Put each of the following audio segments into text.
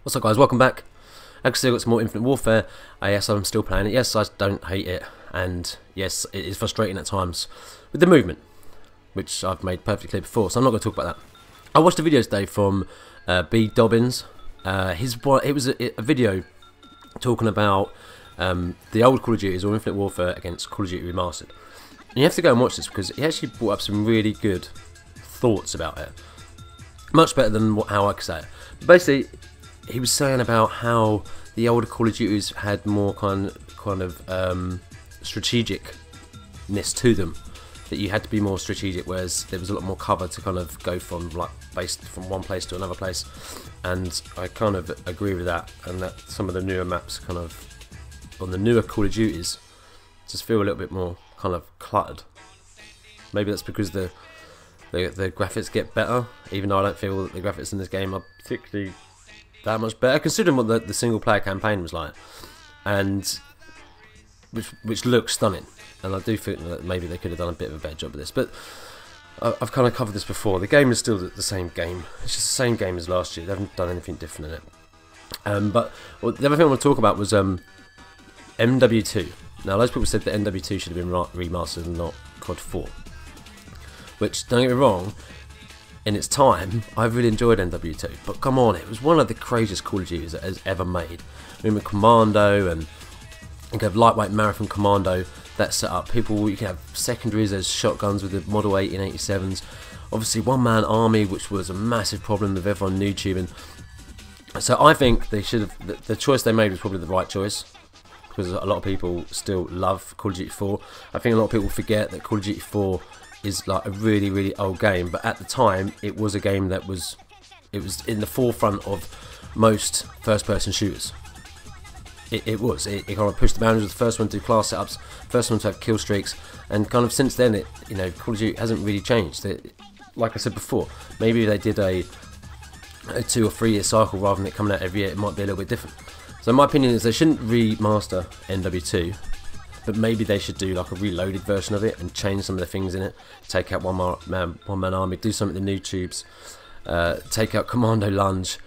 What's up, guys? Welcome back. Actually, I've got some more Infinite Warfare. Yes, I'm still playing it. Yes, I don't hate it, and yes, it is frustrating at times with the movement, which I've made perfectly clear before. So I'm not going to talk about that. I watched a video today from B Dobbins. It was a video talking about the old Call of Duty or Infinite Warfare against Call of Duty Remastered. And you have to go and watch this because he actually brought up some really good thoughts about it. Much better than how I could say it. But basically, he was saying about how the older Call of Duties had more kind of strategicness to them. That you had to be more strategic, whereas there was a lot more cover to kind of go from based from one place to another place. And I kind of agree with that. And that some of the newer maps, kind of on the newer Call of Duties, just feel a little bit more kind of cluttered. Maybe that's because the graphics get better, even though I don't feel that the graphics in this game are particularly that much better, considering what the single player campaign was like, and which looks stunning. And I do think that maybe they could have done a bit of a better job of this, but I've kind of covered this before. The game is still the same game. It's just the same game as last year. They haven't done anything different in it. But the other thing I want to talk about was MW2. Now, those people said that MW2 should have been remastered and not COD 4. Which, don't get me wrong, in its time, I really enjoyed MW2. But come on, it was one of the craziest Call of Duties that has ever made. I mean, with Commando and you can have lightweight marathon commando, that set up. People, you can have secondaries as shotguns with the Model 1887s. Obviously, one-man army, which was a massive problem with everyone YouTubing. So I think they should have. The choice they made was probably the right choice, because a lot of people still love Call of Duty 4. I think a lot of people forget that Call of Duty 4 is like a really, really old game, but at the time it was a game that was in the forefront of most first-person shooters. It kind of pushed the boundaries. The first one to do class setups, first one to have kill streaks, and kind of since then, Call of Duty hasn't really changed. Like I said before, maybe they did a 2 or 3 year cycle rather than it coming out every year. It might be a little bit different. So my opinion is they shouldn't remaster MW2, but maybe they should do like a reloaded version of it and change some of the things in it. Take out one man army, do something with the new tubes, take out Commando Lunge.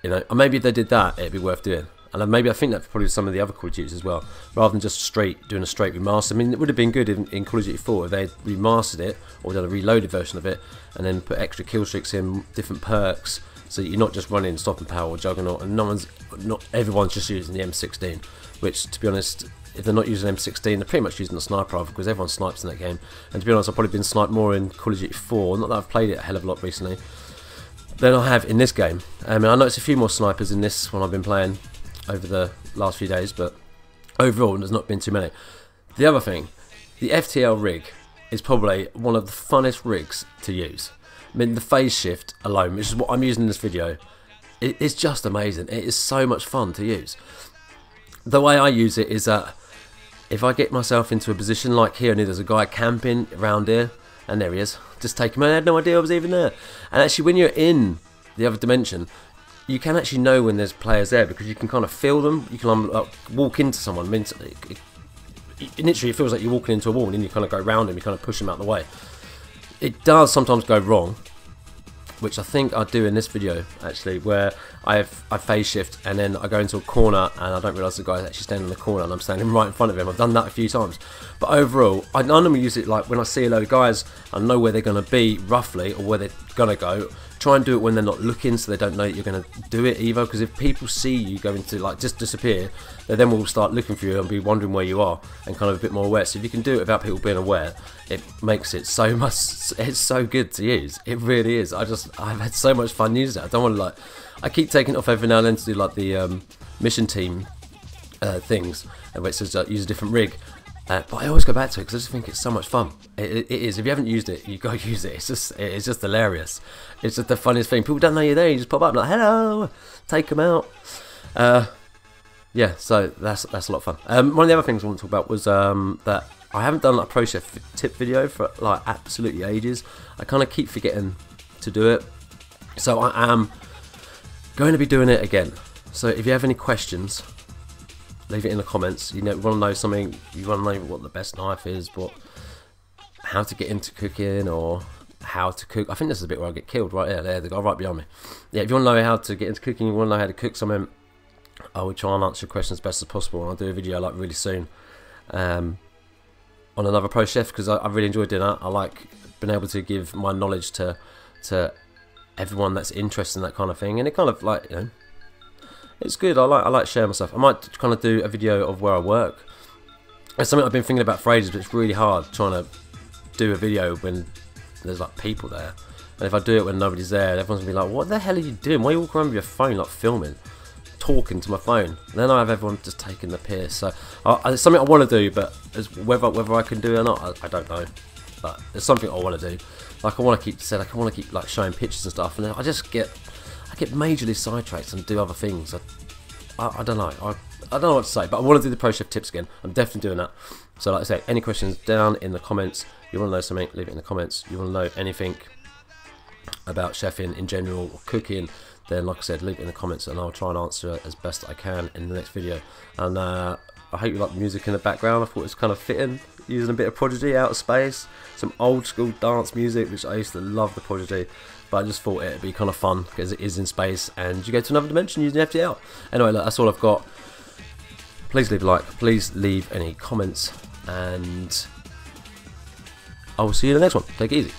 Or maybe if they did that, it'd be worth doing. And maybe I think that's probably some of the other Call of Duties as well, rather than just doing a straight remaster. I mean, it would have been good in Call of Duty 4 if they had remastered it or done a reloaded version of it, and then put extra kill streaks in, different perks, so you're not just running Stop and Power or Juggernaut, and not everyone's just using the M16. Which, to be honest, if they're not using M16, they're pretty much using the sniper rifle, because everyone snipes in that game. And to be honest, I've probably been sniped more in Call of Duty 4. Not that I've played it a hell of a lot recently than I have in this game. I noticed a few more snipers in this one I've been playing over the last few days, but overall there's not been too many. The other thing, the FTL rig is probably one of the funnest rigs to use. I mean, the phase shift alone, which is what I'm using in this video, it's just amazing. It is so much fun to use. The way I use it is that if I get myself into a position like here, and there's a guy camping around here, and there he is, just take him out. I had no idea I was even there. And actually, when you're in the other dimension, you can actually know when there's players there, because you can kind of feel them. You can walk into someone. I mean, initially it feels like you're walking into a wall, and then you kind of go around him, you kind of push him out of the way. It does sometimes go wrong, which I think I do in this video actually, where I phase shift and then I go into a corner and I don't realise the guy's actually standing in the corner and I'm standing right in front of him. I've done that a few times, but overall I normally use it like when I see a load of guys, I know where they're going to be roughly, or where they're going to go. Try and do it when they're not looking, so they don't know that you're going to do it either, because if people see you going to just disappear, they then will start looking for you and be wondering where you are, and kind of a bit more aware. So if you can do it without people being aware, it makes it so much, it's so good to use. It really is. I've had so much fun using it. I don't want to I keep taking it off every now and then to do like the mission team things, where it says use a different rig. But I always go back to it because I just think it's so much fun. It is. If you haven't used it, you got to use it. It's just hilarious. It's just the funniest thing. People don't know you're there. You just pop up and like, hello, take them out. Yeah, so that's a lot of fun. One of the other things I want to talk about was that I haven't done like a pro chef tip video for like absolutely ages. I kind of keep forgetting to do it, so I am going to be doing it again. So if you have any questions, leave it in the comments. You want to know something, you want to know what the best knife is, how to get into cooking, or how to cook. I think this is the bit where I get killed right there, the guy right behind me. Yeah, if you want to know how to get into cooking, you want to know how to cook something, I will try and answer your questions as best as possible, and I'll do a video like really soon on another pro chef, because I really enjoy doing that. I like being able to give my knowledge to everyone that's interested in that kind of thing, and it kind of like, it's good. I like sharing myself. I might kind of do a video of where I work. It's something I've been thinking about for ages, but it's really hard trying to do a video when there's like people there. And if I do it when nobody's there, everyone's gonna be like, what the hell are you doing? Why are you walking around with your phone, like filming, talking to my phone? And then I have everyone just taking the piss. So it's something I want to do, but whether I can do it or not, I don't know. But it's something I want to do. Like I want to keep like showing pictures and stuff, and then I get majorly sidetracked and do other things. I don't know. I don't know what to say, but I want to do the pro chef tips again. I'm definitely doing that. So like I say, any questions down in the comments. You want to know something, leave it in the comments. You want to know anything about chefing in general or cooking, then like I said, leave it in the comments and I'll try and answer it as best I can in the next video. And I hope you like the music in the background. I thought it was kind of fitting, using a bit of Prodigy, Out of Space, some old school dance music, which I used to love the Prodigy, but I just thought it'd be kind of fun because it is in space and you go to another dimension using FTL. Anyway, look, that's all I've got. Please leave a like, please leave any comments, and I will see you in the next one. Take it easy.